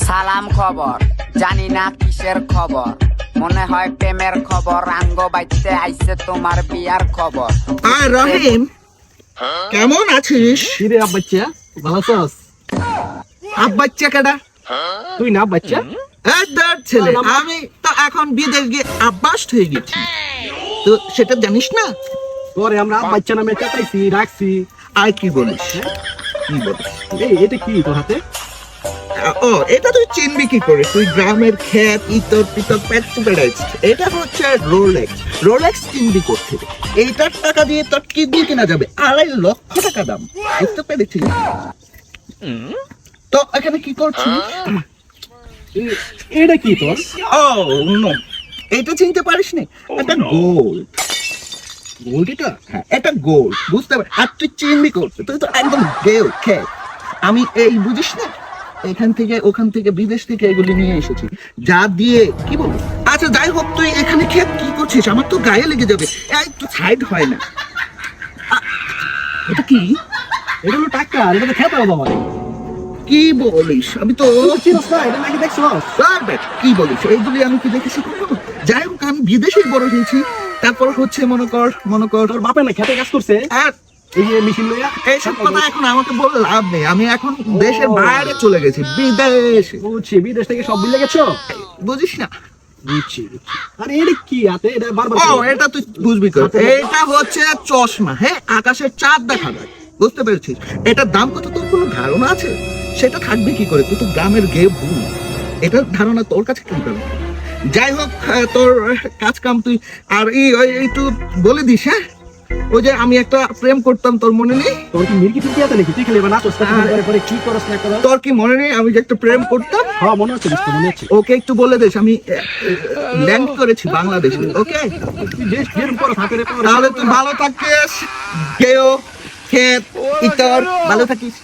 সালাম খবর, জানি না কিসের খবর, মনে হয় প্রেমের খবর। আঙ্গ বাইতে আইছে তোমার বিয়ার খবর। আর রহিম, কেমন আছিস? কিরে আব্বাচ্চা, ভালো আছস? আব্বাচ্চা কেডা? তুই না বাচ্চা? এই তোর ছেলে। আমি তো এখন বিদেশ গিয়ে আব্বাস হয়ে গেছি, তো সেটা জানিস না? তোরে আমরা আব্বাচ্চা নামে চাটাইছি, রাখছি। আর কি বলিস? কি বলিস? এটা কি তোর হাতে? ও, এটা তুই চিনবি কি করে? তুই গ্রামের ক্ষেত ইতর পিতর পেট বেড়াইছিস। এটা হচ্ছে রোলেক্স। রোলেক্স চিনবি করতে, এইটার টাকা দিয়ে তোর কি দিয়ে কেনা যাবে? 2.5 লক্ষ টাকা দাম। বুঝতে পেরেছিস? তো এখানে কি করছিস? এটা কি তোর? ও নো, এটা চিনতে পারিস নি? এটা গোল্ড। গোল্ড এটা? হ্যাঁ, এটা গোল্ড। বুঝতে পারি। আর তুই চিনবি করতে, তুই তো একদম গেও খেয়ে। আমি এই বুঝিস না, এখান থেকে ওখান থেকে বিদেশ থেকে এগুলি নিয়ে এসেছি, যা দিয়ে কি বলবো। আচ্ছা যাই হোক, তুই এখানে খেয়ে কি করছিস? আমার তো গায়ে লেগে যাবে। একটু সাইড হয় না। এটা কি? এটা হলো টাকা, এটা তো খেতে হবে আমার। কি বলিস? আমি তো চিনস না, এটা নাকি দেখছস? কি বলিস? এইগুলি আমি কি দেখেছি কখনো? যাই হোক, আমি বিদেশে বড় হয়েছি। তারপর হচ্ছে মনে কর তোর বাপে না খেতে কাজ করছে, আর এই যে মেশিন লইয়া। এইসব কথা এখন আমাকে বলে লাভ নেই। আমি এখন দেশের বাইরে চলে গেছি, বিদেশে। বুঝছি, বিদেশ থেকে সব বিলে গেছো। বুঝিস না? বুঝছি। আরে এটা কি হাতে? এটা বারবার ও, এটা তুই বুঝবি তো। এটা হচ্ছে চশমা। হ্যাঁ, আকাশের চাঁদ দেখা যায়। বুঝতে পেরেছিস? এটার দাম কত তোর কোনো ধারণা আছে? সেটা থাকবে কি করে? তুই তো গ্রামের গে ভুল, এটার ধারণা তোর কাছে কি করে? যাই হোক, তোর কাজ কাম তুই আর একটু বলে দিস। হ্যাঁ, ওই যে আমি একটা প্রেম করতাম, তোর মনে নেই? তোর কি মির্কি ফিরকি আছে নাকি? তুই খালি এবার নাচস না, করে করে কি করস না করস? তোর কি মনে নেই আমি যে একটা প্রেম করতাম? হ্যাঁ মনে হচ্ছে, বুঝতে মনে হচ্ছে। ওকে একটু বলে দিস, আমি ল্যান্ড করেছি বাংলাদেশে। ওকে, তুই দেশ বেরম করস হাতে রে। তাহলে তুই ভালো থাকিস। কেউ ক্ষেত ইতর ভালো থাকিস।